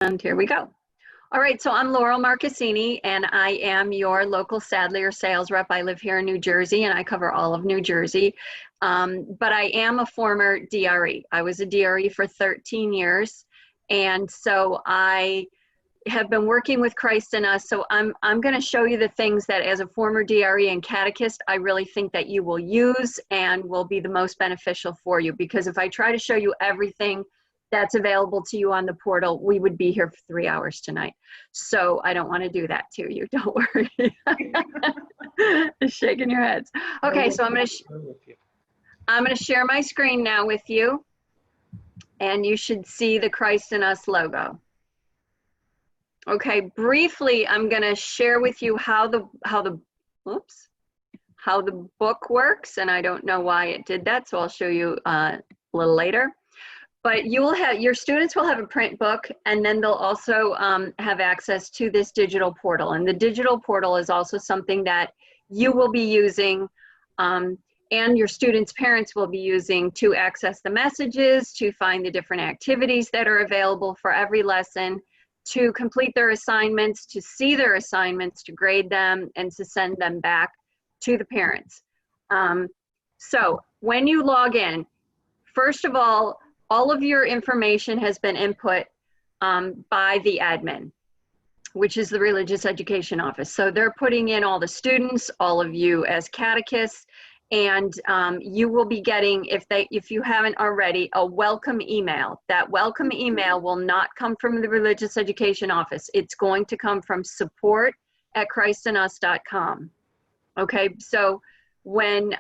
And here we go. All right, so I'm Laurel Marcassini, and I am your local Sadlier sales rep. I live here in New Jersey, and I cover all of New Jersey. But I am a former DRE. I was a DRE for 13 years, and so I have been working with Christ in Us. So I'm going to show you the things that, as a former DRE and catechist, I really think that you will use and will be the most beneficial for you. Because if I try to show you everything that's available to you on the portal, we would be here for 3 hours tonight. So I don't want to do that to you. Don't worry. Shaking your heads. Okay, so I'm going to share my screen now with you, and you should see the Christ in Us logo. Okay, briefly, I'm going to share with you how the book works, and I don't know why it did that, so I'll show you a little later. But your students will have a print book, and then they'll also have access to this digital portal. And the digital portal is also something that you will be using, and your students' parents will be using to access the messages, to find the different activities that are available for every lesson, to complete their assignments, to see their assignments, to grade them, and to send them back to the parents. So when you log in, first of all of your information has been input by the admin, which is the Religious Education Office. So they're putting in all the students, all of you as catechists, and you will be getting, if you haven't already, a welcome email. That welcome email will not come from the Religious Education Office. It's going to come from support@christinus.com. Okay, so when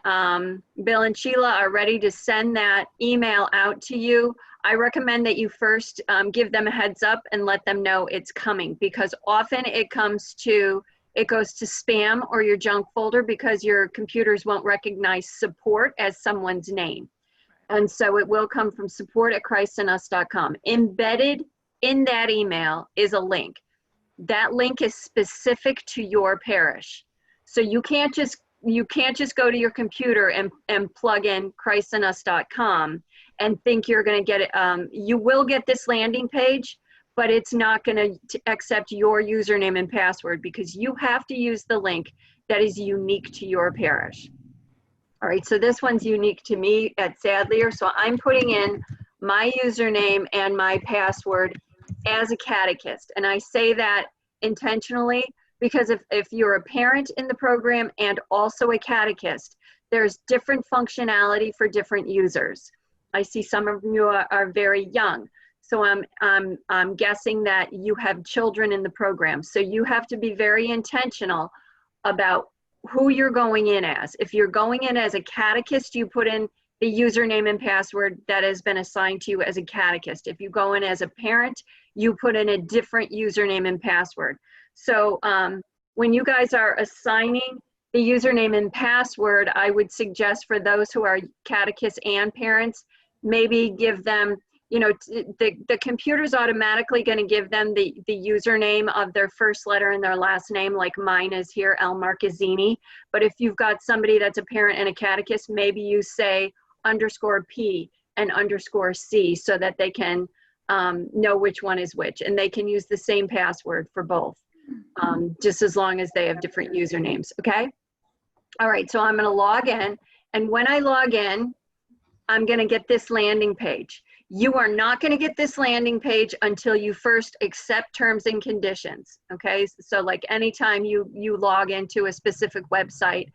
Bill and Sheila are ready to send that email out to you, I recommend that you first give them a heads up and let them know it's coming, because often it goes to spam or your junk folder because your computers won't recognize support as someone's name. And so it will come from support@christinus.com. Embedded in that email is a link. That link is specific to your parish. So you can't just go to your computer and plug in christinus.com and think you're going to get it. You will get this landing page, but it's not going to accept your username and password, because you have to use the link that is unique to your parish. All right, so this one's unique to me at Sadlier, so I'm putting in my username and my password as a catechist. And I say that intentionally because if you're a parent in the program and also a catechist, there's different functionality for different users. I see some of you are very young. So I'm guessing that you have children in the program. So you have to be very intentional about who you're going in as. If you're going in as a catechist, you put in the username and password that has been assigned to you as a catechist. If you go in as a parent, you put in a different username and password. So when you guys are assigning the username and password, I would suggest for those who are catechists and parents, maybe give them, the computer's automatically going to give them the username of their first letter and their last name, like mine is here, L. Marcassini. But if you've got somebody that's a parent and a catechist, maybe you say _P and _C so that they can know which one is which, and they can use the same password for both, just as long as they have different usernames, okay? All right, so I'm going to log in, and when I log in, I'm going to get this landing page. You are not going to get this landing page until you first accept terms and conditions, okay? So like anytime you log into a specific website,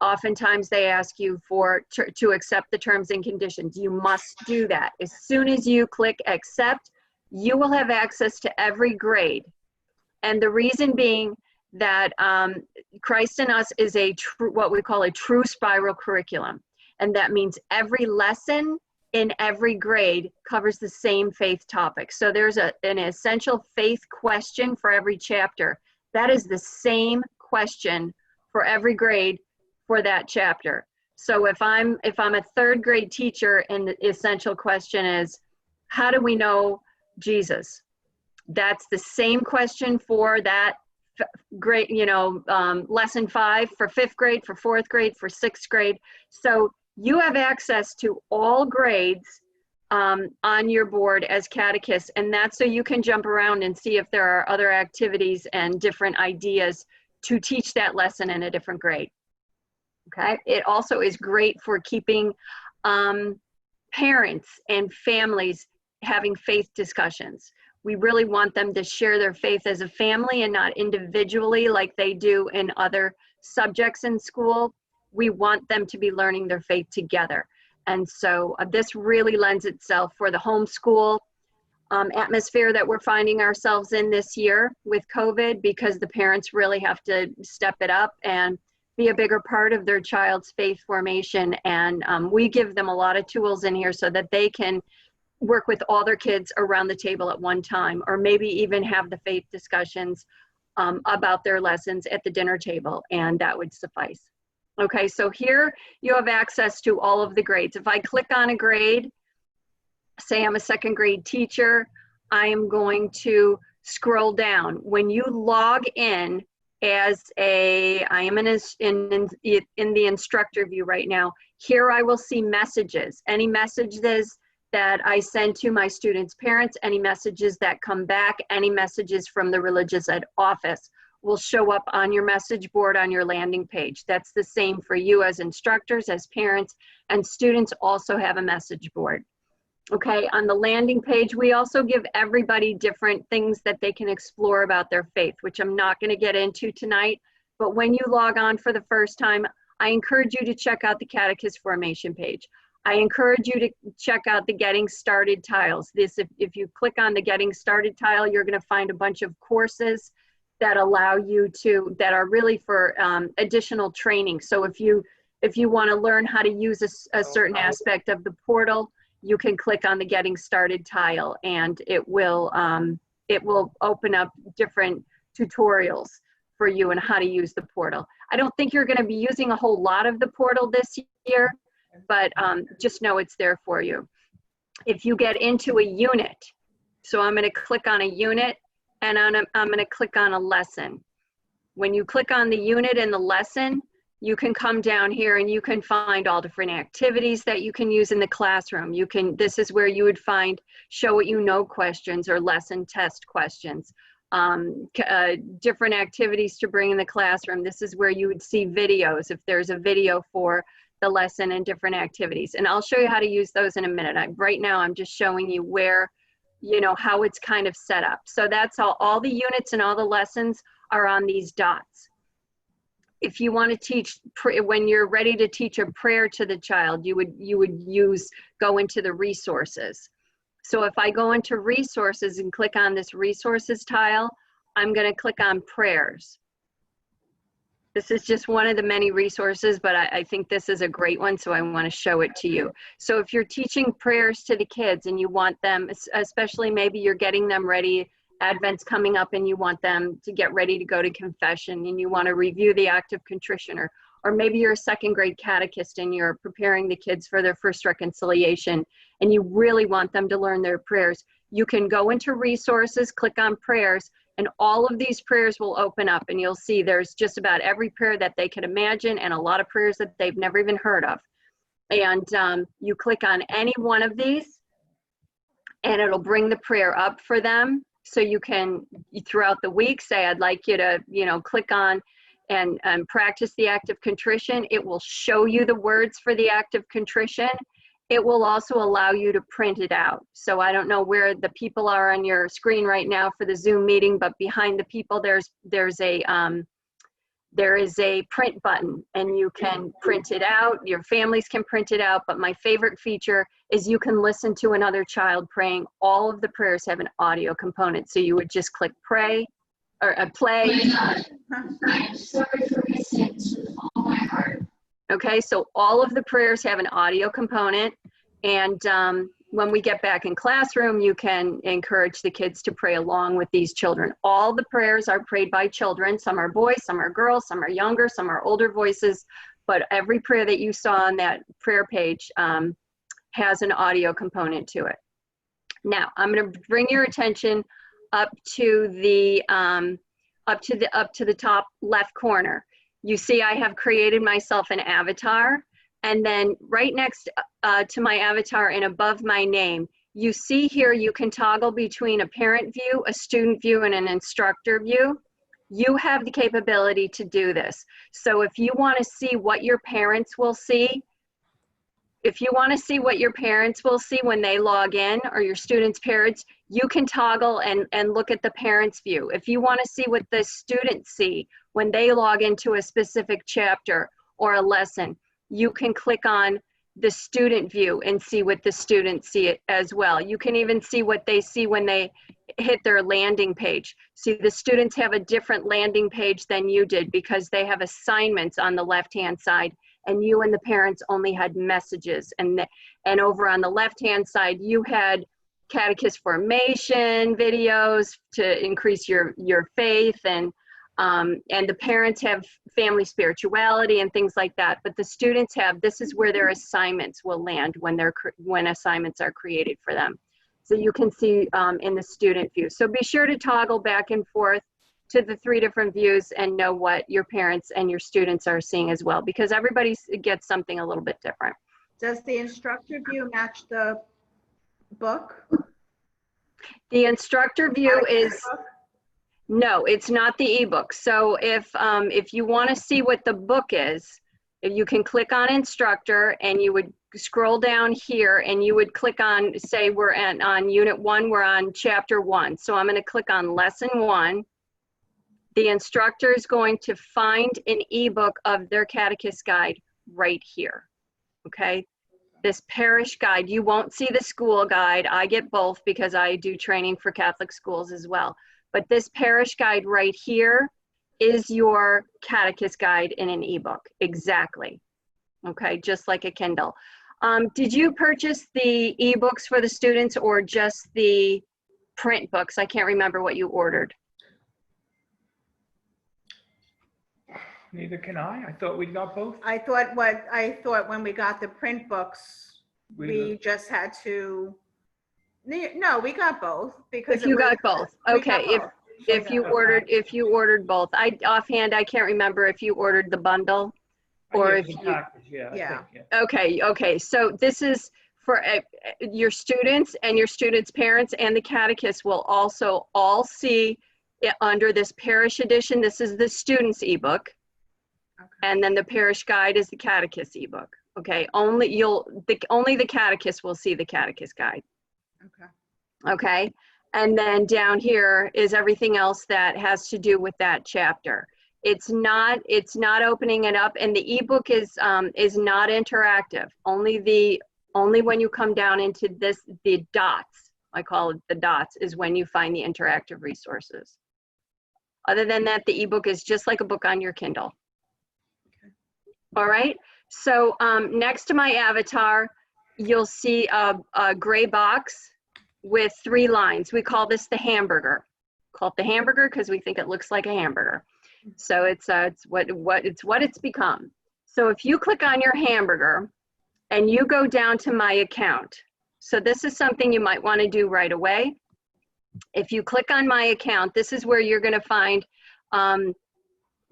oftentimes they ask you to accept the terms and conditions. You must do that. As soon as you click accept, you will have access to every grade. And the reason being that Christ in Us is what we call a true spiral curriculum. And that means every lesson in every grade covers the same faith topic. So there's an essential faith question for every chapter. That is the same question for every grade for that chapter. So if I'm a third grade teacher and the essential question is, how do we know Jesus? That's the same question for that grade, lesson 5 for 5th grade, for 4th grade, for 6th grade. So you have access to all grades on your board as catechists, and that's so you can jump around and see if there are other activities and different ideas to teach that lesson in a different grade. Okay, it also is great for keeping parents and families having faith discussions. We really want them to share their faith as a family and not individually like they do in other subjects in school. We want them to be learning their faith together. And so this really lends itself for the homeschool atmosphere that we're finding ourselves in this year with COVID, because the parents really have to step it up and be a bigger part of their child's faith formation. And we give them a lot of tools in here so that they can work with all their kids around the table at one time, or maybe even have the faith discussions about their lessons at the dinner table, and that would suffice. Okay, so here you have access to all of the grades. If I click on a grade, say I'm a second grade teacher, I am going to scroll down. When you log in as I am in the instructor view right now, here I will see messages. Any messages that I send to my students' parents, any messages that come back, any messages from the religious ed office will show up on your message board on your landing page. That's the same for you as instructors, as parents, and students also have a message board. Okay, on the landing page, we also give everybody different things that they can explore about their faith, which I'm not going to get into tonight. But when you log on for the first time, I encourage you to check out the Catechist formation page. I encourage you to check out the Getting Started tiles. If you click on the Getting Started tile, you're going to find a bunch of courses that allow you to, that are really for additional training. So if you want to learn how to use a certain aspect of the portal, you can click on the Getting Started tile, and it will open up different tutorials for you on how to use the portal. I don't think you're going to be using a whole lot of the portal this year, but just know it's there for you. If you get into a unit, so I'm going to click on a unit, and I'm going to click on a lesson. When you click on the unit and the lesson, you can come down here and you can find all different activities that you can use in the classroom. This is where you would find show what you know questions or lesson test questions, different activities to bring in the classroom. This is where you would see videos, if there's a video for the lesson and different activities. And I'll show you how to use those in a minute. Right now, I'm just showing you where, how it's kind of set up. So that's all the units and all the lessons are on these dots. If you want to teach, when you're ready to teach a prayer to the child, you would go into the resources. So if I go into resources and click on this resources tile, I'm going to click on prayers. This is just one of the many resources, but I think this is a great one, so I want to show it to you. So if you're teaching prayers to the kids and you want them, especially maybe you're getting them ready, Advent's coming up and you want them to get ready to go to confession and you want to review the act of contrition, or maybe you're a second grade catechist and you're preparing the kids for their first reconciliation and you really want them to learn their prayers, you can go into resources, click on prayers, and all of these prayers will open up and you'll see there's just about every prayer that they can imagine and a lot of prayers that they've never even heard of. And you click on any one of these and it'll bring the prayer up for them. So you can, throughout the week, say, I'd like you to, click on and practice the act of contrition. It will show you the words for the act of contrition. It will also allow you to print it out. So I don't know where the people are on your screen right now for the Zoom meeting, but behind the people, there is a print button and you can print it out. Your families can print it out, but my favorite feature is you can listen to another child praying. All of the prayers have an audio component. So you would just click pray or play. I'm sorry for my sins with all my heart. Okay, so all of the prayers have an audio component, and when we get back in classroom, you can encourage the kids to pray along with these children. All the prayers are prayed by children. Some are boys, some are girls, some are younger, some are older voices, but every prayer that you saw on that prayer page has an audio component to it. Now, I'm going to bring your attention up to the top left corner. You see I have created myself an avatar. And then right next to my avatar and above my name, you see here you can toggle between a parent view, a student view, and an instructor view. You have the capability to do this. So if you want to see what your parents will see, when they log in, or your students' parents, you can toggle and look at the parents' view. If you want to see what the students see when they log into a specific chapter or a lesson, you can click on the student view and see what the students see as well. You can even see what they see when they hit their landing page. See, the students have a different landing page than you did because they have assignments on the left-hand side, and you and the parents only had messages. And over on the left-hand side, you had catechist formation videos to increase your faith, and the parents have family spirituality and things like that. But the students have, this is where their assignments will land when assignments are created for them. So you can see in the student view. So be sure to toggle back and forth to the 3 different views and know what your parents and your students are seeing as well, because everybody gets something a little bit different. Does the instructor view match the book? The instructor view is, no, it's not the ebook. So if you want to see what the book is, you can click on instructor, and you would scroll down here, and you would click on, say we're on unit 1, we're on chapter 1. So I'm going to click on lesson 1. The instructor is going to find an ebook of their catechist guide right here. Okay, this parish guide. You won't see the school guide. I get both because I do training for Catholic schools as well. But this parish guide right here is your catechist guide in an ebook. Exactly. Okay, just like a Kindle. Did you purchase the ebooks for the students or just the print books? I can't remember what you ordered. Neither can I. I thought we got both. I thought when we got the print books, we just had to, no, we got both because If you got both, okay. If you ordered both, offhand I can't remember if you ordered the bundle or if you. Yeah. Okay. So this is for your students and your students' parents, and the catechists will also all see it under this parish edition. This is the students' ebook. Okay. And then the parish guide is the catechist ebook. Okay, only the catechist will see the catechist guide. Okay, and then down here is everything else that has to do with that chapter. It's not opening it up, and the ebook is not interactive. Only when you come down into the dots, I call it the dots, is when you find the interactive resources. Other than that, the ebook is just like a book on your Kindle. All right, so next to my avatar, you'll see a gray box with 3 lines. We call this the hamburger. Call it the hamburger because we think it looks like a hamburger. So it's what it's become. So if you click on your hamburger and you go down to my account, so this is something you might want to do right away. If you click on my account, this is where you're going to find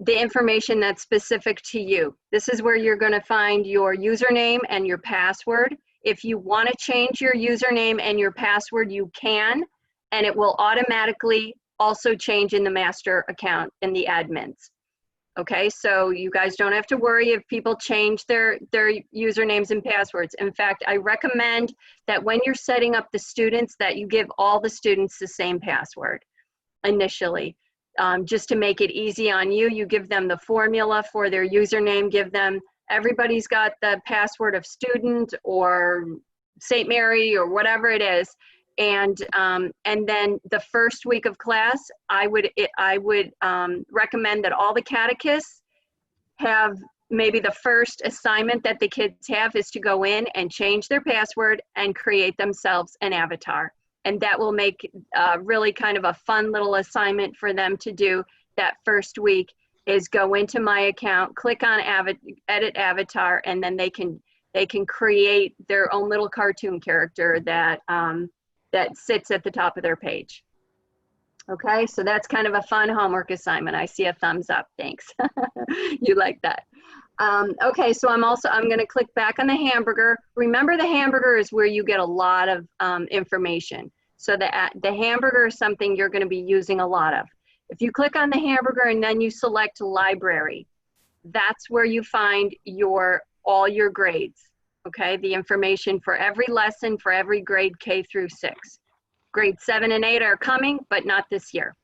the information that's specific to you. This is where you're going to find your username and your password. If you want to change your username and your password, you can, and it will automatically also change in the master account in the admins. Okay, so you guys don't have to worry if people change their usernames and passwords. In fact, I recommend that when you're setting up the students that you give all the students the same password initially. Just to make it easy on you, you give them the formula for their username, everybody's got the password of student or St. Mary or whatever it is. And then the first week of class, I would recommend that all the catechists have, maybe the first assignment that the kids have is to go in and change their password and create themselves an avatar. And that will make really kind of a fun little assignment for them to do that first week, is go into my account, click on edit avatar, and then they can create their own little cartoon character that sits at the top of their page. Okay, so that's kind of a fun homework assignment. I see a thumbs up, thanks. You like that. Okay, so I'm going to click back on the hamburger. Remember, the hamburger is where you get a lot of information. So the hamburger is something you're going to be using a lot of. If you click on the hamburger and then you select library, that's where you find all your grades. Okay, the information for every lesson for every grade K through 6. Grades 7 and 8 are coming, but not this year.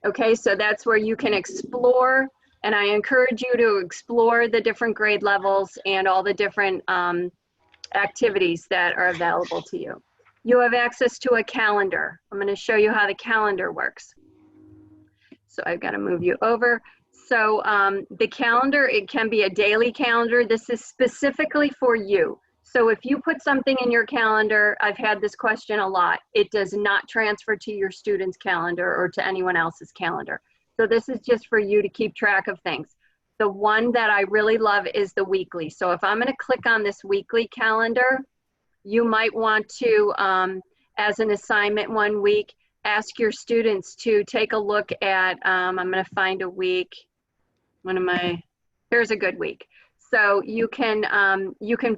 Okay, so that's where you can explore, and I encourage you to explore the different grade levels and all the different activities that are available to you. You have access to a calendar. I'm going to show you how the calendar works. So I've got to move you over. So the calendar, it can be a daily calendar. This is specifically for you. So if you put something in your calendar, I've had this question a lot, it does not transfer to your student's calendar or to anyone else's calendar. So this is just for you to keep track of things. The one that I really love is the weekly. So if I'm going to click on this weekly calendar, you might want to, as an assignment one week, ask your students to take a look at, I'm going to find a week. Here's a good week. So you can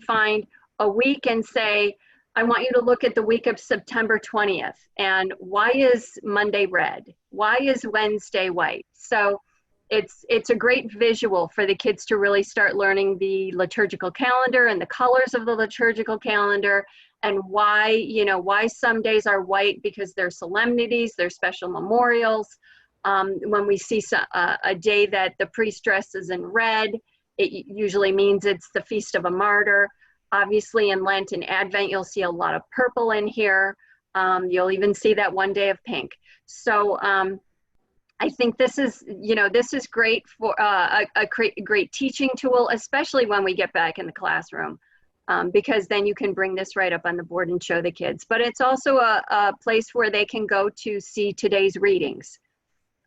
find a week and say, I want you to look at the week of September 20th. And why is Monday red? Why is Wednesday white? So it's a great visual for the kids to really start learning the liturgical calendar and the colors of the liturgical calendar, and why some days are white, because they're solemnities, they're special memorials. When we see a day that the priest dresses in red, it usually means it's the feast of a martyr. Obviously in Lent and Advent, you'll see a lot of purple in here. You'll even see that one day of pink. So I think this is great for a great teaching tool, especially when we get back in the classroom, because then you can bring this right up on the board and show the kids. But it's also a place where they can go to see today's readings.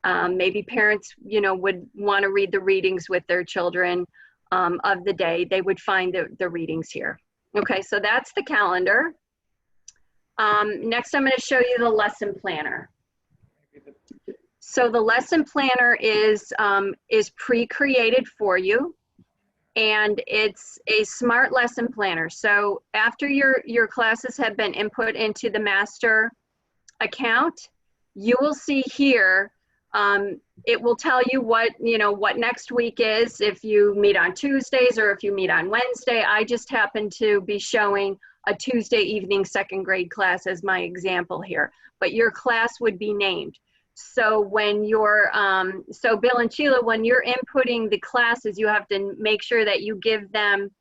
Maybe parents, would want to read the readings with their children of the day. They would find the readings here. Okay, so that's the calendar. Next, I'm going to show you the lesson planner. So the lesson planner is pre-created for you, and it's a smart lesson planner. So after your classes have been input into the master account, you will see here, it will tell you what next week is, if you meet on Tuesdays or if you meet on Wednesday. I just happen to be showing a Tuesday evening second grade class as my example here, but your class would be named. So when you're, so Bill and Sheila, when you're inputting the classes, you have to make sure that you give them,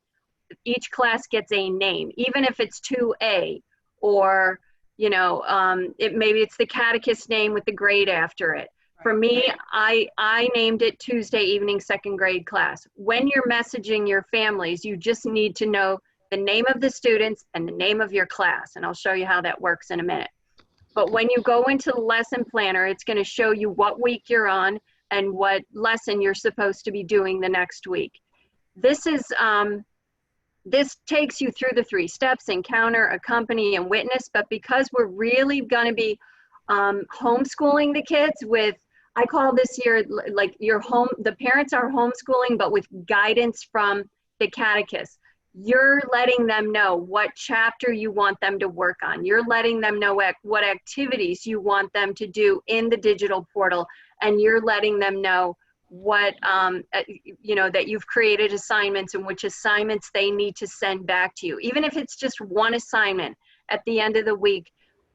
each class gets a name, even if it's 2A, or, maybe it's the Catechist name with the grade after it. For me, I named it Tuesday evening second grade class. When you're messaging your families, you just need to know the name of the students and the name of your class, and I'll show you how that works in a minute. But when you go into the lesson planner, it's going to show you what week you're on and what lesson you're supposed to be doing the next week. This takes you through the 3 steps: encounter, accompany, and witness. But because we're really going to be homeschooling the kids with, I call this year like the parents are homeschooling, but with guidance from the catechist. You're letting them know what chapter you want them to work on. You're letting them know what activities you want them to do in the digital portal. And you're letting them know what, that you've created assignments and which assignments they need to send back to you. Even if it's just one assignment at the end of the week,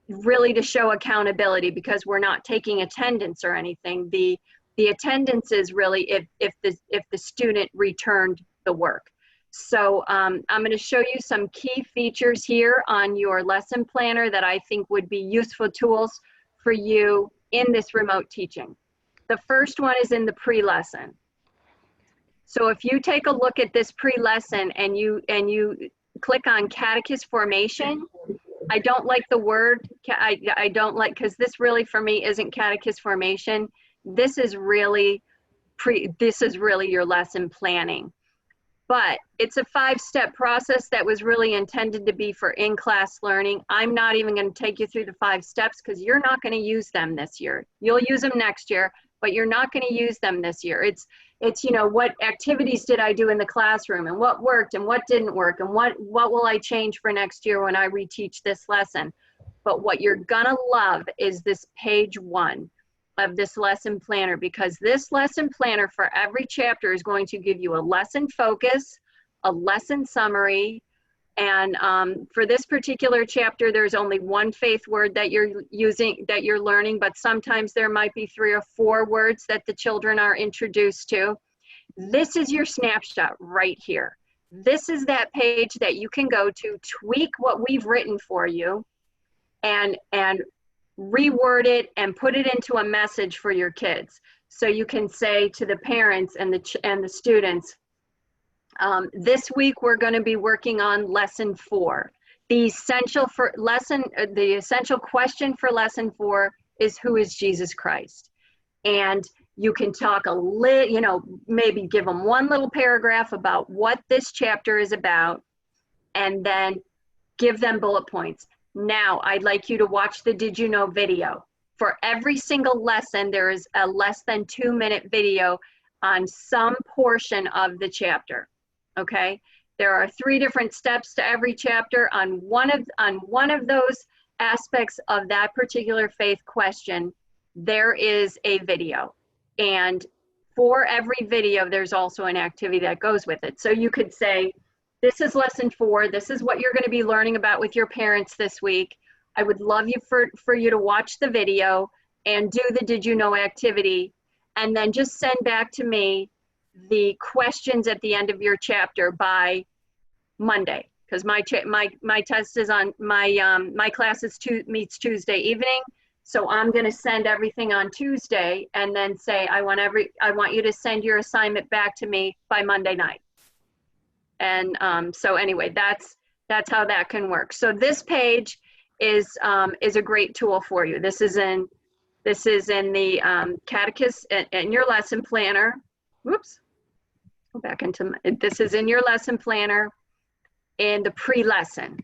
really to show accountability, because we're not taking attendance or anything. The attendance is really if the student returned the work. So I'm going to show you some key features here on your lesson planner that I think would be useful tools for you in this remote teaching. The first one is in the pre-lesson. So if you take a look at this pre-lesson and you click on catechist formation, I don't like the word, I don't like, because this really for me isn't catechist formation. This is really your lesson planning. But it's a 5-step process that was really intended to be for in-class learning. I'm not even going to take you through the 5 steps because you're not going to use them this year. You'll use them next year. but you're not going to use them this year. It's, you know, what activities did I do in the classroom, and what worked and what didn't work, and what will I change for next year when I reteach this lesson. But what you're gonna love is this page 1 of this lesson planner, because this lesson planner for every chapter is going to give you a lesson focus, a lesson summary, and for this particular chapter, there's only one faith word that you're using, that you're learning, but sometimes there might be 3 or 4 words that the children are introduced to. This is your snapshot right here. This is that page that you can go to, tweak what we've written for you, and reword it and put it into a message for your kids. So you can say to the parents and the students, this week we're going to be working on lesson 4. The essential question for lesson 4 is, who is Jesus Christ? And you can talk you know, maybe give them one little paragraph about what this chapter is about, and then give them bullet points. Now, I'd like you to watch the Did You Know video. For every single lesson, there is a less than 2-minute video on some portion of the chapter, okay? There are 3 different steps to every chapter. On one of those aspects of that particular faith question, there is a video. And for every video, there's also an activity that goes with it. So you could say, this is lesson 4. This is what you're going to be learning about with your parents this week. I would love you for you to watch the video and do the Did You Know activity, and then just send back to me the questions at the end of your chapter by Monday, because my test is on my class meets Tuesday evening. So I'm going to send everything on Tuesday, and then say I want you to send your assignment back to me by Monday night. And so anyway, that's how that can work. So this page is a great tool for you. This is in the Catechist, in your lesson planner. Whoops, go back into this is in your lesson planner in the pre-lesson.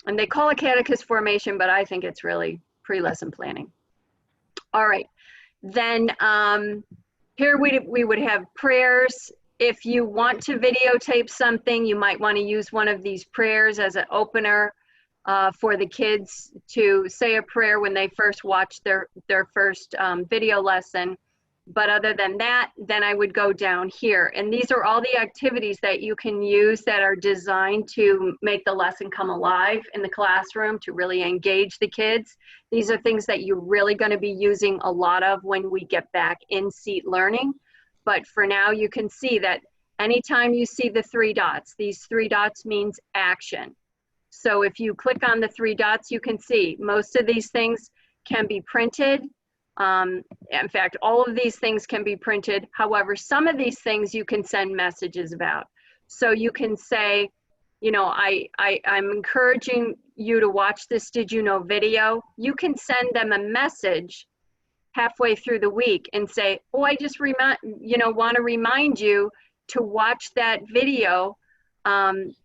And they call it Catechist formation, but I think it's really pre-lesson planning. All right, then here we would have prayers. If you want to videotape something, you might want to use one of these prayers as an opener for the kids to say a prayer when they first watch their first video lesson. But other than that, then I would go down here. And these are all the activities that you can use that are designed to make the lesson come alive in the classroom, to really engage the kids. These are things that you're really going to be using a lot of when we get back in-seat learning. But for now, you can see that anytime you see the 3 dots, these 3 dots means action. So if you click on the 3 dots, you can see most of these things can be printed. In fact, all of these things can be printed. However, some of these things you can send messages about. So you can say, you know, I'm encouraging you to watch this Did You Know video. You can send them a message halfway through the week and say, oh, I just want to remind you to watch that video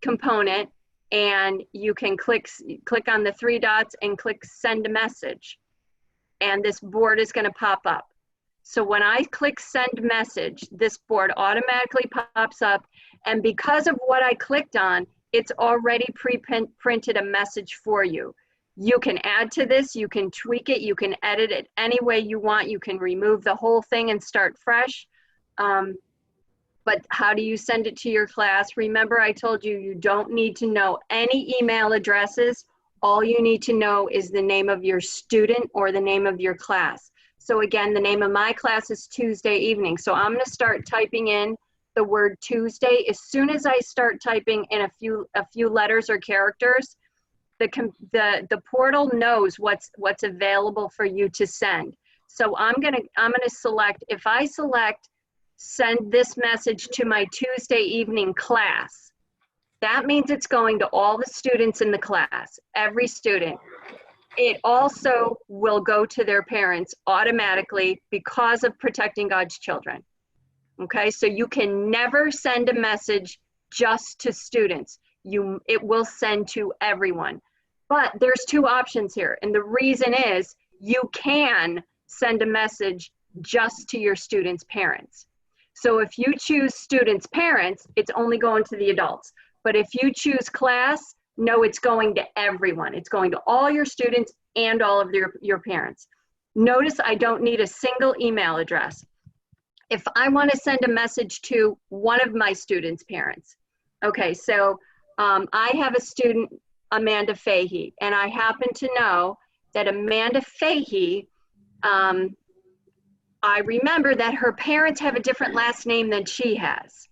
component, and you can click on the 3 dots and click send a message, and this board is going to pop up. So when I click send message, this board automatically pops up, and because of what I clicked on, it's already pre-printed a message for you. You can add to this, you can tweak it, you can edit it any way you want, you can remove the whole thing and start fresh. But how do you send it to your class? Remember, I told you, you don't need to know any email addresses. All you need to know is the name of your student or the name of your class. So again, the name of my class is Tuesday evening. So I'm going to start typing in the word Tuesday. As soon as I start typing in a few letters or characters, the portal knows what's available for you to send. So I'm gonna select, if I select send this message to my Tuesday evening class, that means it's going to all the students in the class, every student. It also will go to their parents automatically because of protecting God's children. Okay, so you can never send a message just to students. It will send to everyone. But there's 2 options here. And the reason is you can send a message just to your students' parents. So if you choose students' parents, it's only going to the adults. But if you choose class, no, it's going to everyone. It's going to all your students and all of your parents. Notice I don't need a single email address. If I want to send a message to one of my students' parents, okay, so I have a student, Amanda Fahey, and I happen to know that Amanda Fahey, I remember that her parents have a different last name than she has.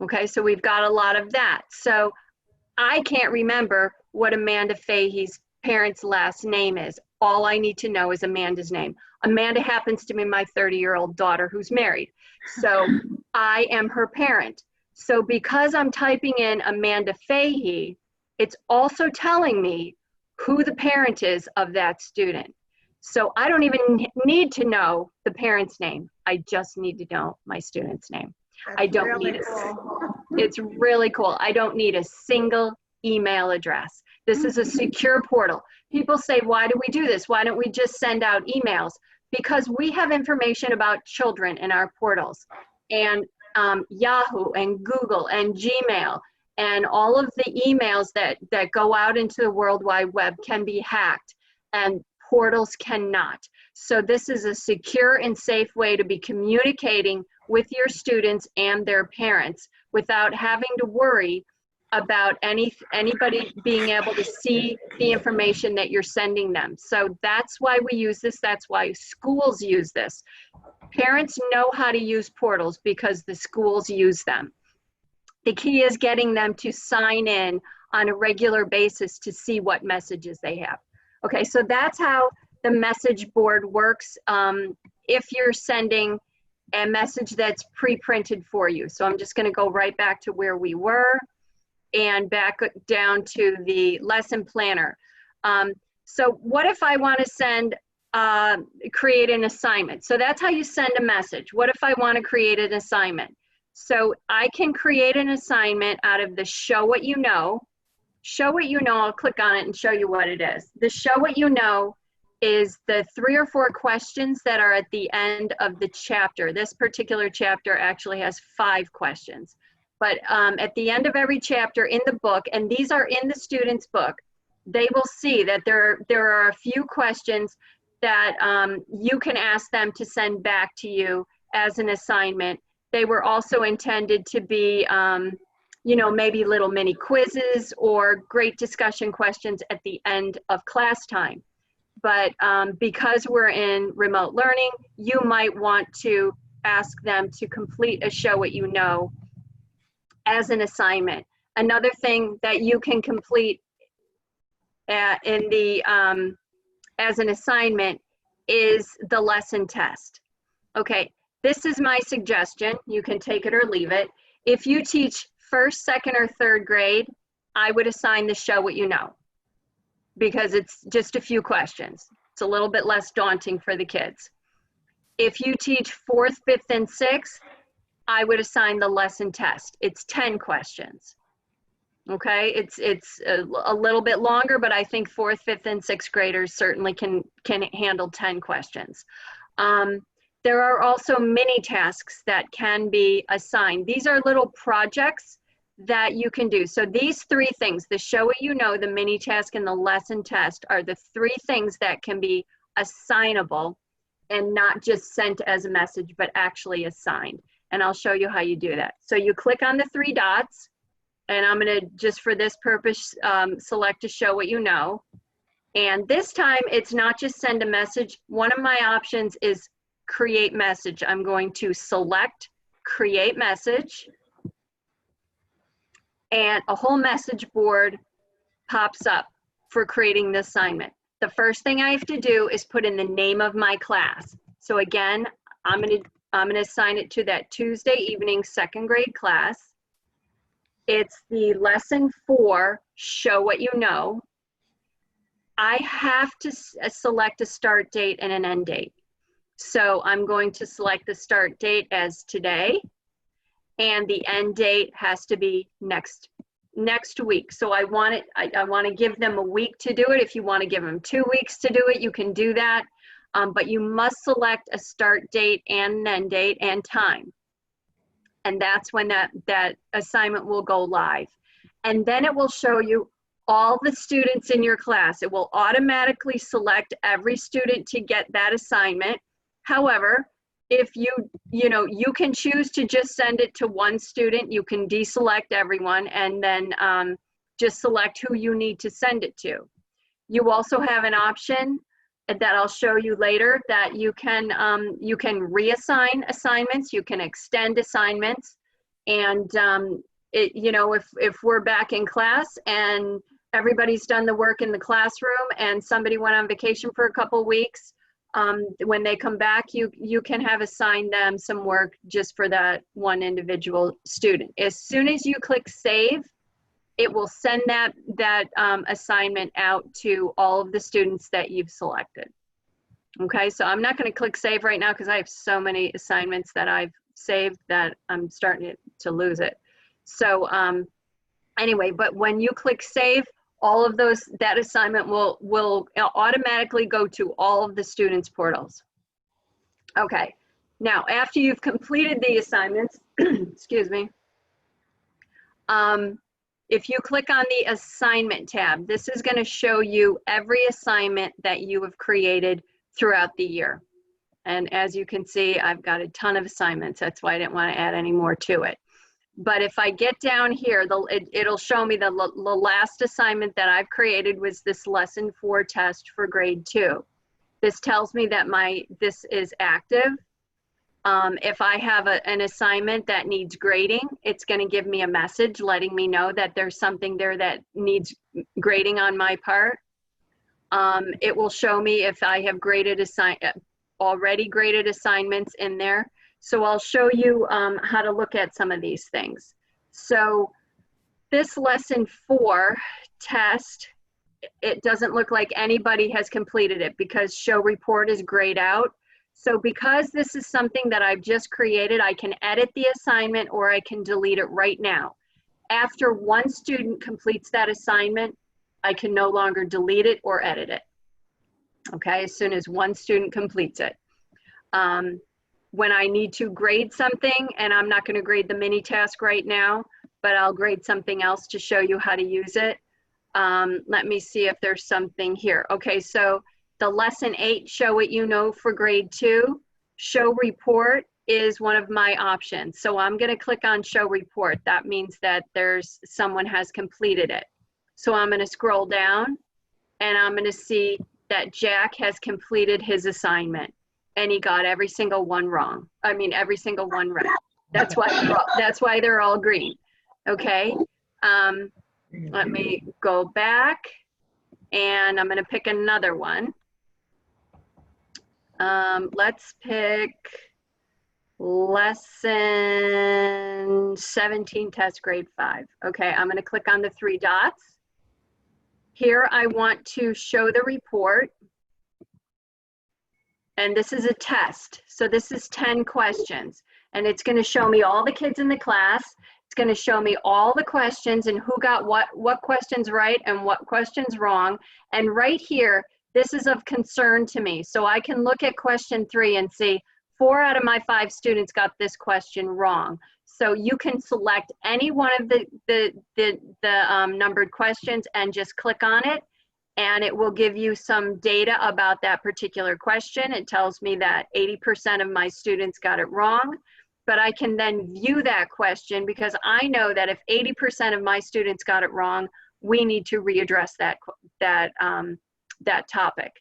Okay, so we've got a lot of that. So I can't remember what Amanda Fahey's parents' last name is. All I need to know is Amanda's name. Amanda happens to be my 30-year-old daughter who's married. So I am her parent. So because I'm typing in Amanda Fahey, it's also telling me who the parent is of that student. So I don't even need to know the parent's name. I just need to know my student's name. That's I don't really need cool. It's really cool. I don't need a single email address. This is a secure portal. People say, why do we do this? Why don't we just send out emails? Because we have information about children in our portals. And Yahoo and Google and Gmail and all of the emails that go out into the World Wide Web can be hacked, and portals cannot. So this is a secure and safe way to be communicating with your students and their parents without having to worry about anybody being able to see the information that you're sending them. So that's why we use this. That's why schools use this. Parents know how to use portals because the schools use them. The key is getting them to sign in on a regular basis to see what messages they have. Okay, so that's how the message board works if you're sending a message that's pre-printed for you. So I'm just going to go right back to where we were and back down to the lesson planner. So what if I want to send, create an assignment? So that's how you send a message. What if I want to create an assignment? So I can create an assignment out of the show what you know. Show what you know, I'll click on it and show you what it is. The show what you know is the 3 or 4 questions that are at the end of the chapter. This particular chapter actually has 5 questions. But at the end of every chapter in the book, and these are in the student's book, they will see that there are a few questions that you can ask them to send back to you as an assignment. They were also intended to be, you know, maybe little mini quizzes or great discussion questions at the end of class time. But because we're in remote learning, you might want to ask them to complete a show what you know as an assignment. Another thing that you can complete in the as an assignment is the lesson test. Okay, this is my suggestion. You can take it or leave it. If you teach 1st, 2nd, or 3rd grade, I would assign the show what you know, because it's just a few questions. It's a little bit less daunting for the kids. If you teach 4th, 5th, and 6th, I would assign the lesson test. It's 10 questions. Okay, it's a little bit longer, but I think 4th, 5th, and 6th graders certainly can handle 10 questions. There are also mini tasks that can be assigned. These are little projects that you can do. So these 3 things, the show what you know, the mini task, and the lesson test, are the 3 things that can be assignable and not just sent as a message, but actually assigned. And I'll show you how you do that. So you click on the 3 dots, and I'm gonna, just for this purpose, select to show what you know. And this time, it's not just send a message. One of my options is create message. I'm going to select create message, and a whole message board pops up for creating the assignment. The first thing I have to do is put in the name of my class. So again, I'm gonna assign it to that Tuesday evening 2nd grade class. It's the lesson 4, show what you know. I have to select a start date and an end date. So I'm going to select the start date as today, and the end date has to be next week. So I want to give them a week to do it. If you want to give them 2 weeks to do it, you can do that. But you must select a start date and an end date and time. And that's when that assignment will go live. And then it will show you all the students in your class. It will automatically select every student to get that assignment. However, if you can choose to just send it to one student, you can deselect everyone and then just select who you need to send it to. You also have an option that I'll show you later that you can reassign assignments, you can extend assignments, and if we're back in class and everybody's done the work in the classroom and somebody went on vacation for a couple weeks, when they come back, you can have assigned them some work just for that one individual student. As soon as you click save, it will send that assignment out to all of the students that you've selected. Okay, so I'm not going to click save right now because I have so many assignments that I've saved that I'm starting to lose it. So anyway, but when you click save, all of that assignment will automatically go to all of the students' portals. Okay, now after you've completed the assignments, excuse me, if you click on the assignment tab, this is going to show you every assignment that you have created throughout the year. And as you can see, I've got a ton of assignments. That's why I didn't want to add any more to it. But if I get down here, it'll show me the last assignment that I've created was this lesson 4 test for grade 2. This tells me that this is active. If I have an assignment that needs grading, it's going to give me a message letting me know that there's something there that needs grading on my part. It will show me if I have already graded assignments in there. So I'll show you how to look at some of these things. So this lesson 4 test, it doesn't look like anybody has completed it because show report is grayed out. So because this is something that I've just created, I can edit the assignment or I can delete it right now. After one student completes that assignment, I can no longer delete it or edit it. Okay, as soon as one student completes it. When I need to grade something, and I'm not going to grade the mini task right now, but I'll grade something else to show you how to use it. Let me see if there's something here. Okay, so the lesson 8, show what you know for grade 2. Show report is one of my options. So I'm going to click on show report. That means that someone has completed it. So I'm going to scroll down and I'm going to see that Jack has completed his assignment and he got every single one wrong. I mean, every single one right. That's why they're all green. Okay. Let me go back and I'm going to pick another one. Let's pick lesson 17 test grade 5. Okay, I'm going to click on the 3 dots. Here I want to show the report. And this is a test. So this is 10 questions. And it's going to show me all the kids in the class. It's going to show me all the questions and who got what questions right and what questions wrong. And right here, this is of concern to me. So I can look at question 3 and see 4 out of my 5 students got this question wrong. So you can select any one of the numbered questions and just click on it. And it will give you some data about that particular question. It tells me that 80% of my students got it wrong. But I can then view that question because I know that if 80% of my students got it wrong, we need to readdress that topic.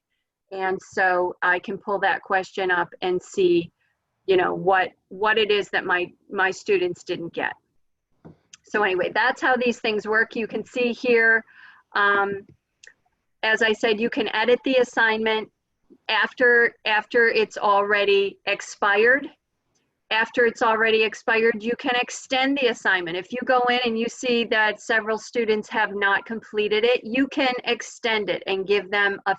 And so I can pull that question up and see, you know, what it is that my students didn't get. So anyway, that's how these things work. You can see here, as I said, you can edit the assignment after it's already expired. After it's already expired, you can extend the assignment. If you go in and you see that several students have not completed it, you can extend it and give them a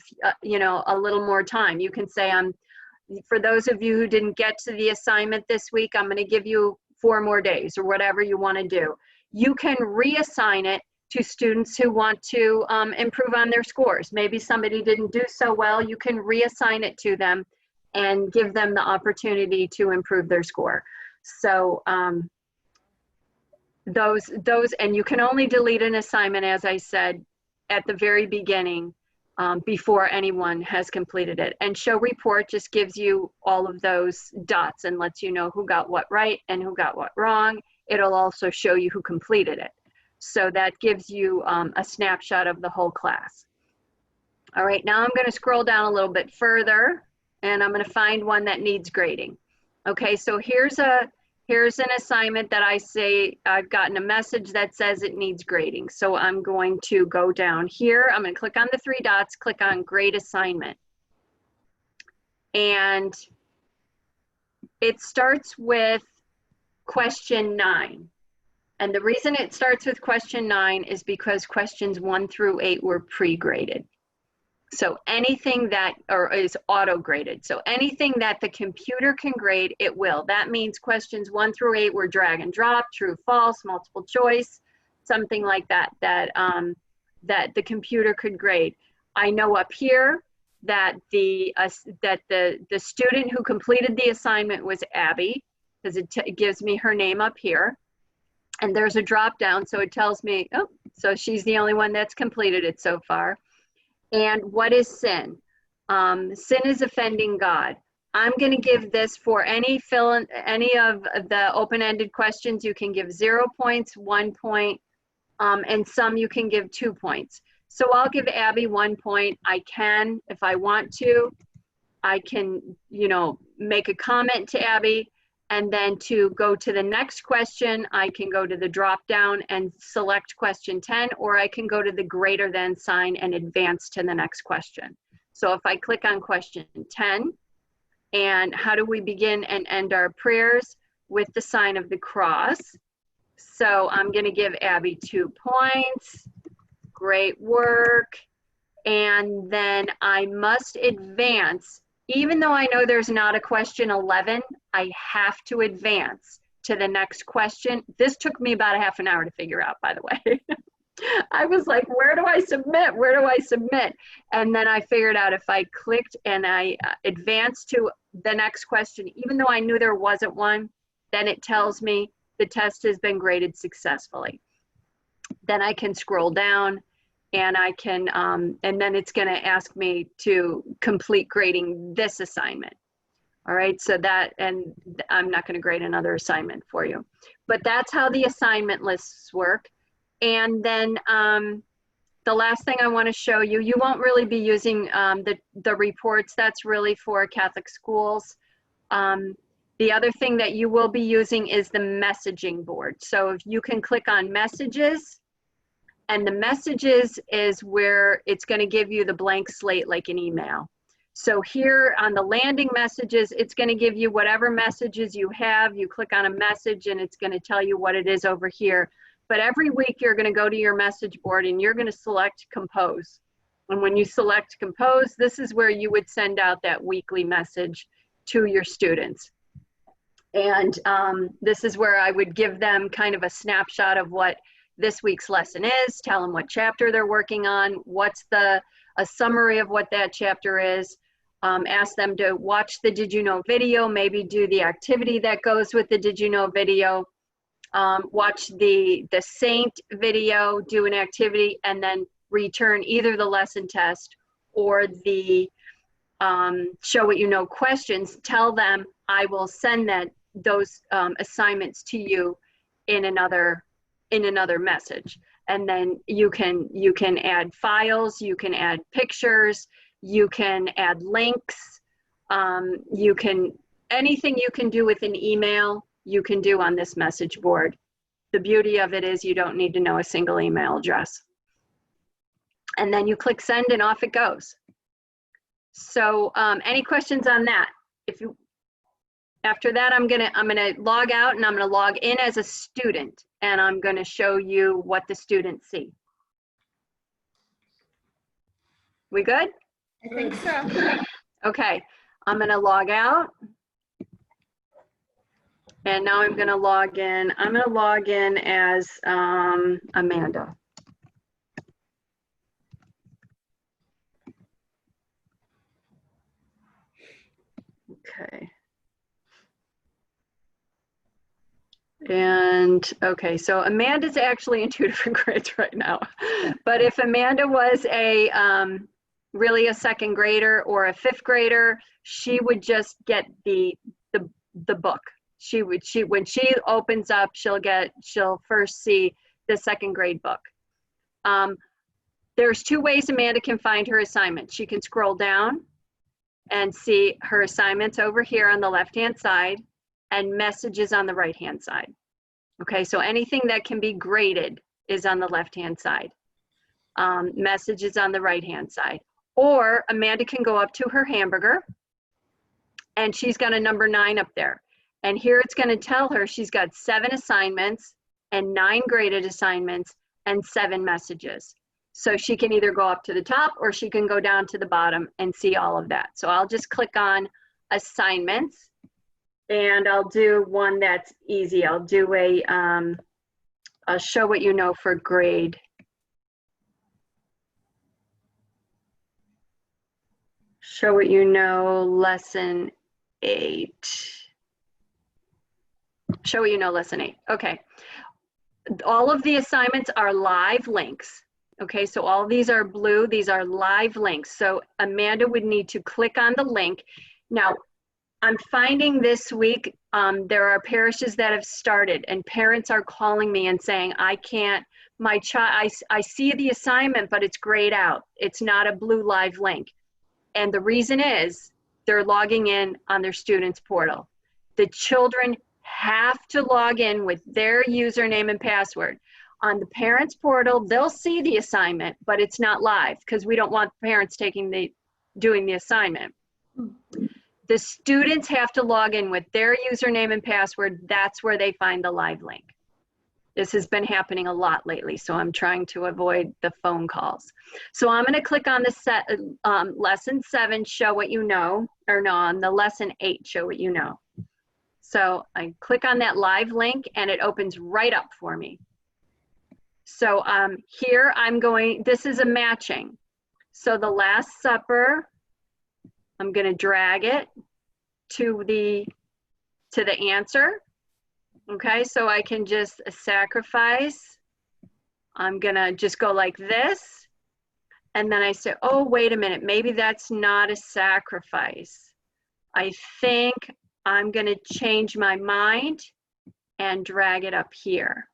little more time. You can say, for those of you who didn't get to the assignment this week, I'm going to give you 4 more days or whatever you want to do. You can reassign it to students who want to improve on their scores. Maybe somebody didn't do so well, you can reassign it to them and give them the opportunity to improve their score. So those, and you can only delete an assignment, as I said, at the very beginning, before anyone has completed it. And show report just gives you all of those dots and lets you know who got what right and who got what wrong. It'll also show you who completed it. So that gives you a snapshot of the whole class. All right, now I'm going to scroll down a little bit further, and I'm going to find one that needs grading. Okay, so here's an assignment that I say I've gotten a message that says it needs grading. So I'm going to go down here. I'm going to click on the 3 dots, click on grade assignment. And it starts with question 9. And the reason it starts with question 9 is because questions 1 through 8 were pre-graded. So anything that is auto-graded. So anything that the computer can grade, it will. That means questions 1 through 8 were drag and drop, true, false, multiple choice, something like that, that the computer could grade. I know up here that the student who completed the assignment was Abby, because it gives me her name up here. And there's a drop down, so it tells me, oh, so she's the only one that's completed it so far. And what is sin? Sin is offending God. I'm going to give this for any of the open-ended questions. You can give 0 points, 1 point, and some you can give 2 points. So I'll give Abby 1 point. I can, if I want to, I can, make a comment to Abby. And then to go to the next question, I can go to the drop down and select question 10, or I can go to the greater than sign and advance to the next question. So if I click on question 10, and how do we begin and end our prayers? With the sign of the cross. So I'm going to give Abby 2 points. Great work. And then I must advance. Even though I know there's not a question 11, I have to advance to the next question. This took me about a half an hour to figure out, by the way. I was like, where do I submit? Where do I submit? And then I figured out if I clicked and I advanced to the next question, even though I knew there wasn't one, then it tells me the test has been graded successfully. Then I can scroll down. And I can, and then it's going to ask me to complete grading this assignment. All right, so that, and I'm not going to grade another assignment for you. But that's how the assignment lists work. And then the last thing I want to show you, you won't really be using the reports. That's really for Catholic schools. The other thing that you will be using is the messaging board. So if you can click on messages, and the messages is where it's going to give you the blank slate like an email. So here on the landing messages, it's going to give you whatever messages you have. You click on a message and it's going to tell you what it is over here. But every week you're going to go to your message board and you're going to select compose. And when you select compose, this is where you would send out that weekly message to your students. And this is where I would give them kind of a snapshot of what this week's lesson is, tell them what chapter they're working on, what's a summary of what that chapter is, ask them to watch the Did You Know video, maybe do the activity that goes with the Did You Know video, watch the Saint video, do an activity, and then return either the lesson test or the Show What You Know questions. Tell them I will send those assignments to you in another message. And then you can add files, you can add pictures, you can add links, anything you can do with an email, you can do on this message board. The beauty of it is you don't need to know a single email address. And then you click send and off it goes. So any questions on that? After that, I'm gonna log out and I'm gonna log in as a student, and I'm gonna show you what the students see. We good? I think so. Okay, I'm gonna log out. And now I'm gonna log in. I'm gonna log in as Amanda. Okay. And okay, so Amanda's actually in 2 different grades right now. But if Amanda was a really a 2nd grader or a 5th grader, she would just get the book. When she opens up, she'll first see the 2nd grade book. There's 2 ways Amanda can find her assignment. She can scroll down and see her assignments over here on the left-hand side and messages on the right-hand side. Okay, so anything that can be graded is on the left-hand side. Messages on the right-hand side. Or Amanda can go up to her hamburger and she's got a number 9 up there. And here it's gonna tell her she's got 7 assignments and 9 graded assignments and 7 messages. So she can either go up to the top or she can go down to the bottom and see all of that. So I'll just click on assignments and I'll do one that's easy. I'll do I'll show what you know for grade. Show what you know, lesson 8. Show what you know, lesson 8. Okay. All of the assignments are live links. Okay, so all these are blue. These are live links. So Amanda would need to click on the link. Now, I'm finding this week there are parishes that have started and parents are calling me and saying, I can't, my child, I see the assignment, but it's grayed out. It's not a blue live link. And the reason is they're logging in on their students portal. The children have to log in with their username and password. On the parents portal, they'll see the assignment, but it's not live because we don't want parents doing the assignment. The students have to log in with their username and password. That's where they find the live link. This has been happening a lot lately, so I'm trying to avoid the phone calls. So I'm going to click on the lesson 7, show what you know, or no, on the lesson 8, show what you know. So I click on that live link and it opens right up for me. So here this is a matching. So the Last Supper, I'm going to drag it to the answer. Okay, so I can just sacrifice. I'm going to just go like this. And then I say, oh, wait a minute, maybe that's not a sacrifice. I think I'm going to change my mind and drag it up here.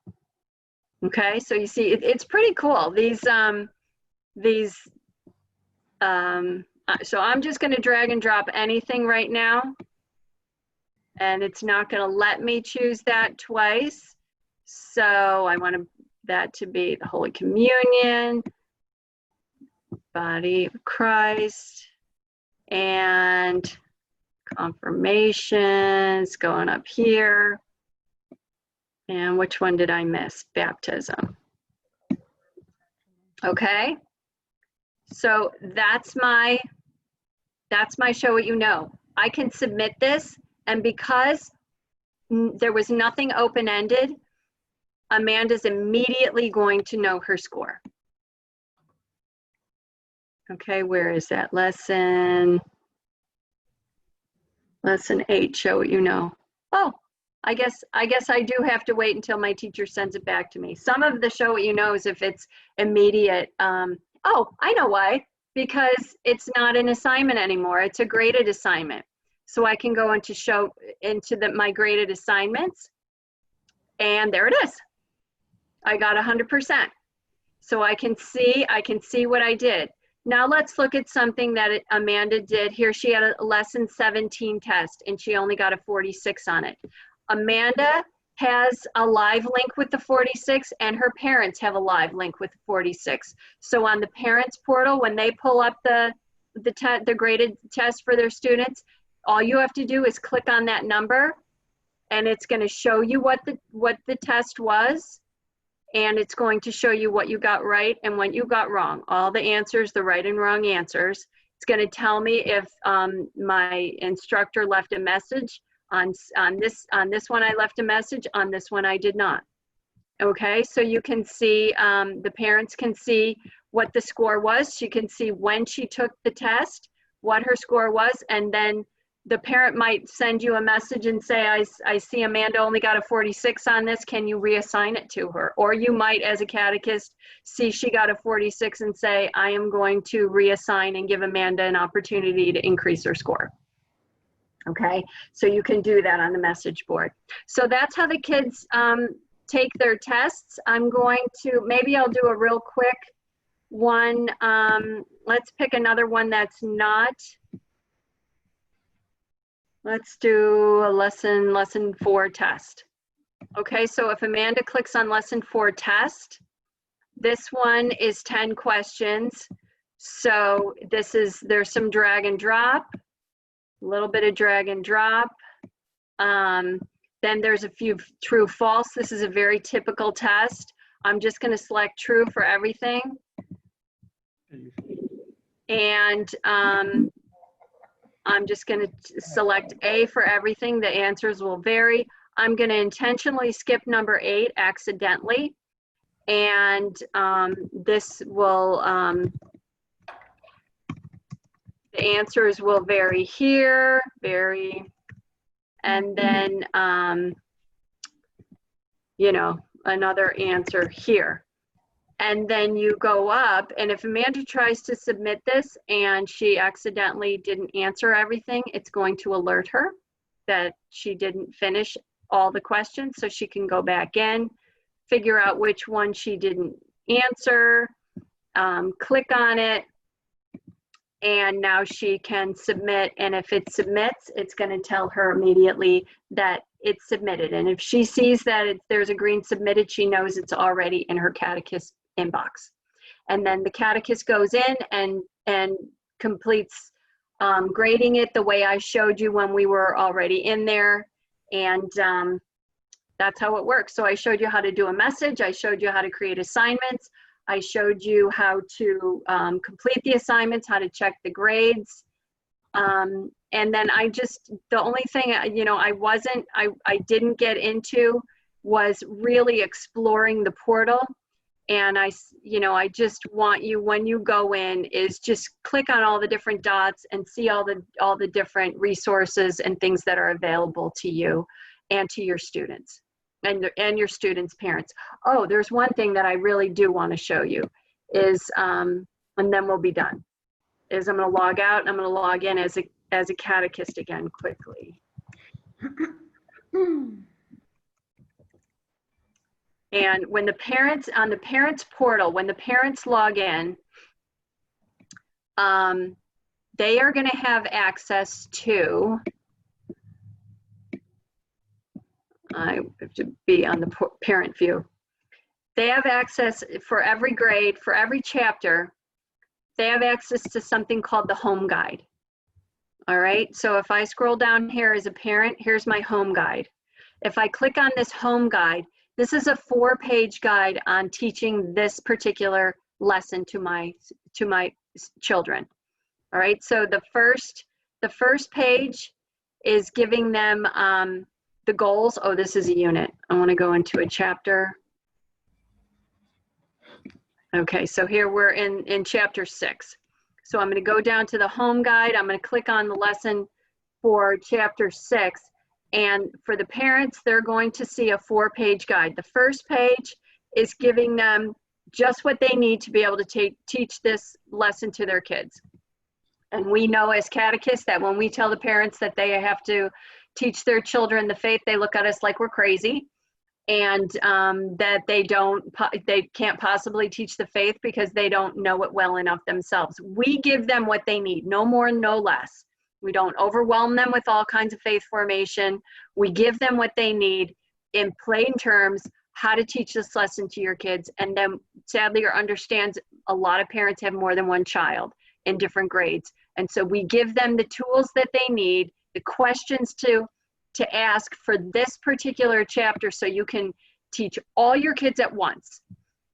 Okay, so you see, it's pretty cool. So I'm just going to drag and drop anything right now. And it's not going to let me choose that twice. So I want that to be the Holy Communion, body of Christ, and confirmations going up here. And which one did I miss? Baptism. Okay. So that's my show what you know. I can submit this, and because there was nothing open-ended, Amanda's immediately going to know her score. Okay, where is that? Lesson 8, show what you know. Oh, I guess I do have to wait until my teacher sends it back to me. Some of the show what you know is if it's immediate. Oh, I know why. Because it's not an assignment anymore. It's a graded assignment. So I can go into my graded assignments, and there it is. I got 100%. So I can see what I did. Now let's look at something that Amanda did. Here she had a lesson 17 test, and she only got a 46 on it. Amanda has a live link with the 46, and her parents have a live link with the 46. So on the parents portal, when they pull up the graded test for their students, all you have to do is click on that number, and it's going to show you what the test was, and it's going to show you what you got right and what you got wrong. All the answers, the right and wrong answers. It's going to tell me if my instructor left a message. On this one I left a message, on this one I did not. Okay, so you can see, the parents can see what the score was. She can see when she took the test, what her score was, and then the parent might send you a message and say, I see Amanda only got a 46 on this. Can you reassign it to her? Or you might, as a catechist, see she got a 46 and say, I am going to reassign and give Amanda an opportunity to increase her score. Okay, so you can do that on the message board. So that's how the kids take their tests. I'm going to, maybe I'll do a real quick one. Let's pick another one that's not. Let's do a lesson 4 test. Okay, so if Amanda clicks on lesson 4 test, this one is 10 questions. So there's some drag and drop, a little bit of drag and drop. Then there's a few true, false. This is a very typical test. I'm just gonna select true for everything. And I'm just going to select A for everything. The answers will vary. I'm going to intentionally skip number 8 accidentally. And this will, the answers will vary here, and then, you know, another answer here. And then you go up, and if Amanda tries to submit this and she accidentally didn't answer everything, it's going to alert her that she didn't finish all the questions, so she can go back in, figure out which one she didn't answer, click on it, and now she can submit. And if it submits, it's going to tell her immediately that it's submitted. And if she sees that there's a green submitted, she knows it's already in her catechist inbox. And then the catechist goes in and completes grading it the way I showed you when we were already in there. And that's how it works. So I showed you how to do a message. I showed you how to create assignments. I showed you how to complete the assignments, how to check the grades. And then the only thing, you know, I didn't get into was really exploring the portal. And I just want you, when you go in, is just click on all the different dots and see all the different resources and things that are available to you and to your students and your students' parents. Oh, there's one thing that I really do want to show you is, and then we'll be done, is I'm going to log out and I'm going to log in as a catechist again quickly. And when the parents, on the parents portal, when the parents log in, they are going to have access to, I have to be on the parent view. They have access for every grade, for every chapter, they have access to something called the home guide. All right, so if I scroll down here as a parent, here's my home guide. If I click on this home guide, this is a 4-page guide on teaching this particular lesson to my children. All right, so the first page is giving them the goals. Oh, this is a unit. I want to go into a chapter. Okay, so here we're in chapter 6. So I'm going to go down to the home guide. I'm going to click on the lesson for chapter 6. And for the parents, they're going to see a 4-page guide. The first page is giving them just what they need to be able to teach this lesson to their kids. And we know as catechists that when we tell the parents that they have to teach their children the faith, they look at us like we're crazy, and that they can't possibly teach the faith because they don't know it well enough themselves. We give them what they need, no more, no less. We don't overwhelm them with all kinds of faith formation. We give them what they need in plain terms, how to teach this lesson to your kids. And then Sadlier understands a lot of parents have more than one child in different grades. And so we give them the tools that they need, the questions to ask for this particular chapter so you can teach all your kids at once.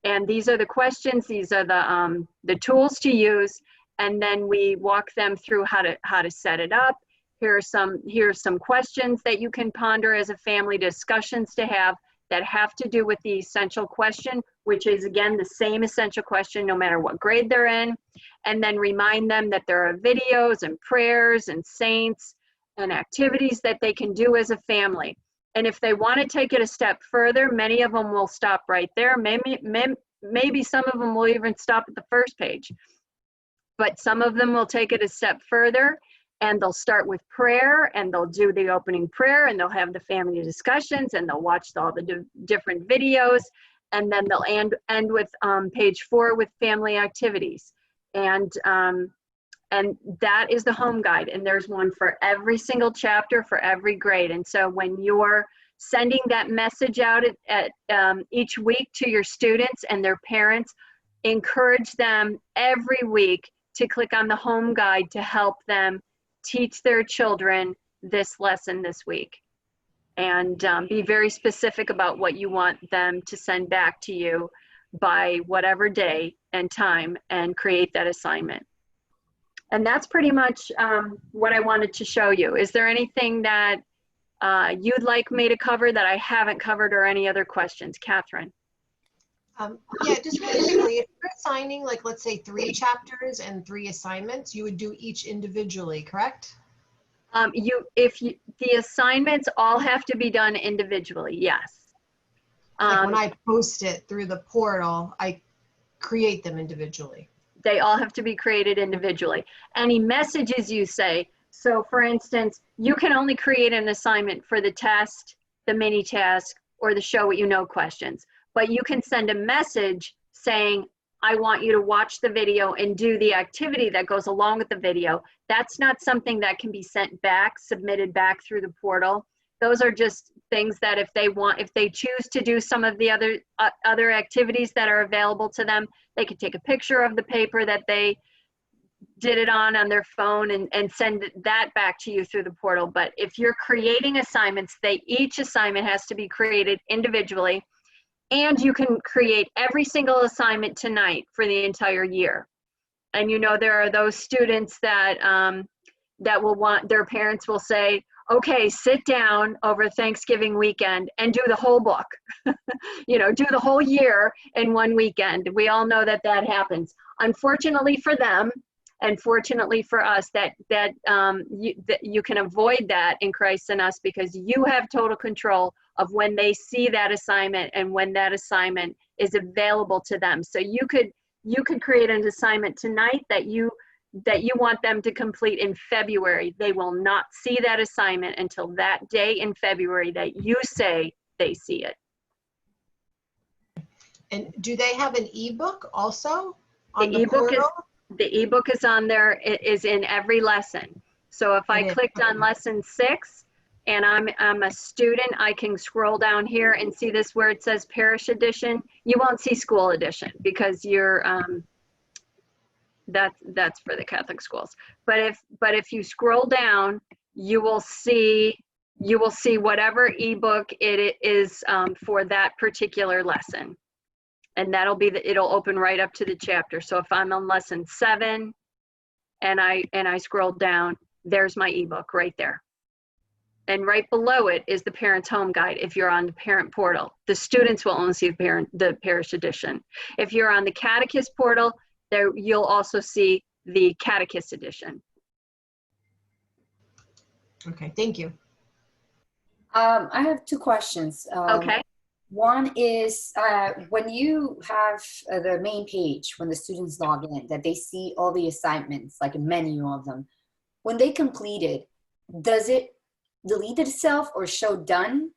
And these are the questions, these are the tools to use. And then we walk them through how to set it up. Here's some questions that you can ponder as a family, discussions to have that have to do with the essential question, which is again the same essential question no matter what grade they're in. And then remind them that there are videos and prayers and saints and activities that they can do as a family. And if they want to take it a step further, many of them will stop right there. Maybe some of them will even stop at the first page. But some of them will take it a step further, and they'll start with prayer, and they'll do the opening prayer, and they'll have the family discussions, and they'll watch all the different videos, and then they'll end with page 4 with family activities. And that is the home guide, and there's one for every single chapter for every grade. And so when you're sending that message out at each week to your students and their parents, encourage them every week to click on the home guide to help them teach their children this lesson this week. And be very specific about what you want them to send back to you by whatever day and time, and create that assignment. And that's pretty much what I wanted to show you. Is there anything that you'd like me to cover that I haven't covered, or any other questions? Catherine? Yeah, just really quickly, if you're assigning, like, let's say 3 chapters and 3 assignments, you would do each individually, correct? The assignments all have to be done individually, yes. Like when I post it through the portal, I create them individually. They all have to be created individually. Any messages you say, so for instance, you can only create an assignment for the test, the mini task, or the show what you know questions. But you can send a message saying, I want you to watch the video and do the activity that goes along with the video. That's not something that can be sent back, submitted back through the portal. Those are just things that if they choose to do some of the other activities that are available to them, they could take a picture of the paper that they did it on their phone and send that back to you through the portal. But if you're creating assignments, each assignment has to be created individually. And you can create every single assignment tonight for the entire year. And you know, there are those students that will want, their parents will say, okay, sit down over Thanksgiving weekend and do the whole book. You know, do the whole year in one weekend. We all know that happens. Unfortunately for them, and fortunately for us, that you can avoid that in Christ in us, because you have total control of when they see that assignment and when that assignment is available to them. So you could create an assignment tonight that you want them to complete in February. They will not see that assignment until that day in February that you say they see it. And do they have an ebook also on The the ebook portal? The ebook is on there. It is in every lesson. So if I clicked on lesson 6 and I'm a student, I can scroll down here and see this where it says parish edition. You won't see school edition because you're that's for the Catholic schools. But if you scroll down, you will see whatever ebook it is for that particular lesson. And that'll be it'll open right up to the chapter. So if I'm on lesson 7 and I scroll down, there's my ebook right there. And right below it is the parent's home guide. If you're on the parent portal, the students will only see the parish edition. If you're on the Catechist portal, there you'll also see the Catechist edition. Okay, thank you. I have 2 questions. Okay. One is when you have the main page, when the students log in, that they see all the assignments, like a menu of them. When they complete it, does it delete itself or show done?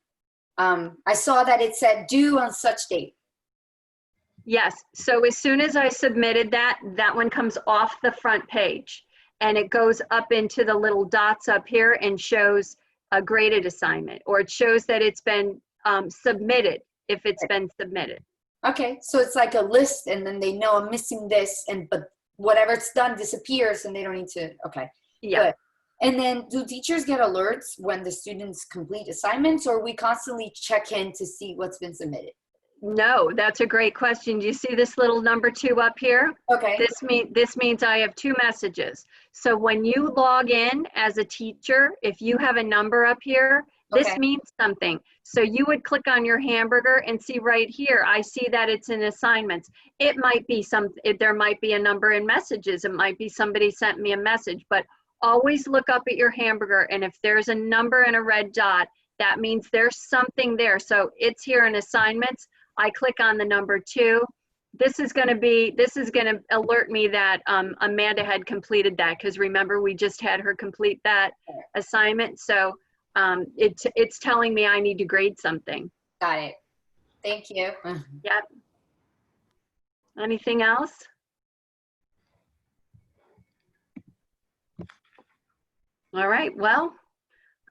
I saw that it said due on such date. Yes. So as soon as I submitted that one comes off the front page and it goes up into the little dots up here and shows a graded assignment, or it shows that it's been submitted if it's been submitted. Okay, so it's like a list, and then they know I'm missing this, but whatever it's done disappears, and they don't need to. Okay. Yeah. Good. And then, do teachers get alerts when the students complete assignments, or we constantly check in to see what's been submitted? No, that's a great question. Do you see this little number 2 up here? Okay. This means I have 2 messages. So when you log in as a teacher, if you have a number up here, this Okay. means something. So you would click on your hamburger and see right here, I see that it's in assignments. It might be there might be a number in messages. It might be somebody sent me a message, but always look up at your hamburger, and if there's a number and a red dot, that means there's something there. So it's here in assignments. I click on the number 2. This is going to alert me that Amanda had completed that, because remember, we just had her complete that assignment. So it's telling me I need to grade something. Got it. Thank you. Yep. Anything else? All right, well,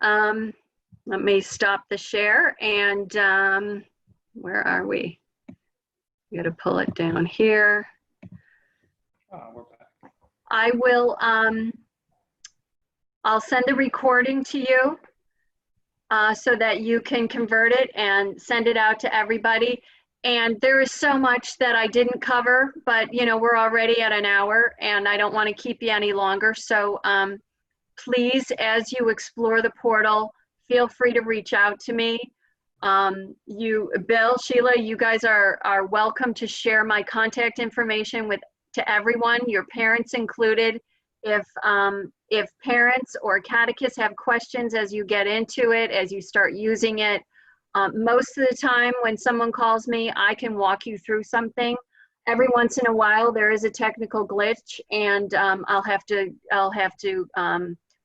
let me stop the share, and where are we? You got to pull it down here. We're back. I will, I'll send the recording to you so that you can convert it and send it out to everybody. And there is so much that I didn't cover, but you know, we're already at an hour and I don't want to keep you any longer. So please, as you explore the portal, feel free to reach out to me. Bill, Sheila, you guys are welcome to share my contact information to everyone, your parents included. If parents or catechists have questions as you get into it, as you start using it, most of the time when someone calls me, I can walk you through something. Every once in a while, there is a technical glitch, and I'll have to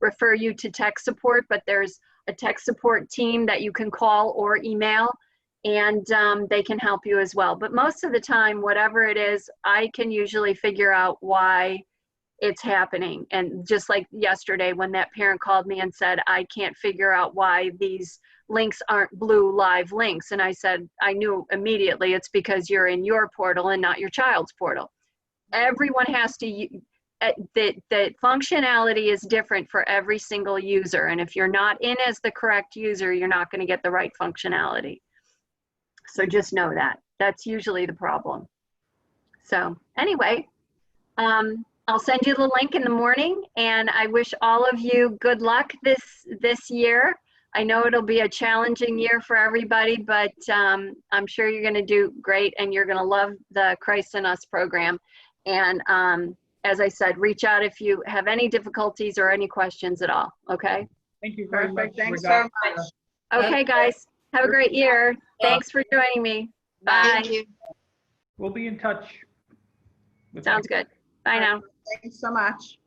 refer you to tech support, but there's a tech support team that you can call or email, and they can help you as well. But most of the time, whatever it is, I can usually figure out why it's happening. And just like yesterday when that parent called me and said, I can't figure out why these links aren't blue live links. And I said, I knew immediately it's because you're in your portal and not your child's portal. Everyone has to, the functionality is different for every single user. And if you're not in as the correct user, you're not going to get the right functionality. So just know that. That's usually the problem. So anyway, I'll send you the link in the morning, and I wish all of you good luck this year. I know it'll be a challenging year for everybody, but I'm sure you're going to do great, and you're going to love the Christ in Us program. And as I said, reach out if you have any difficulties or any questions at all. Okay. Thank you very much. Perfect. Thanks so much. Okay, guys. Have a great year. Thanks for joining me. Bye. Thank you. We'll be in touch. Sounds good. Bye now. Thanks so much.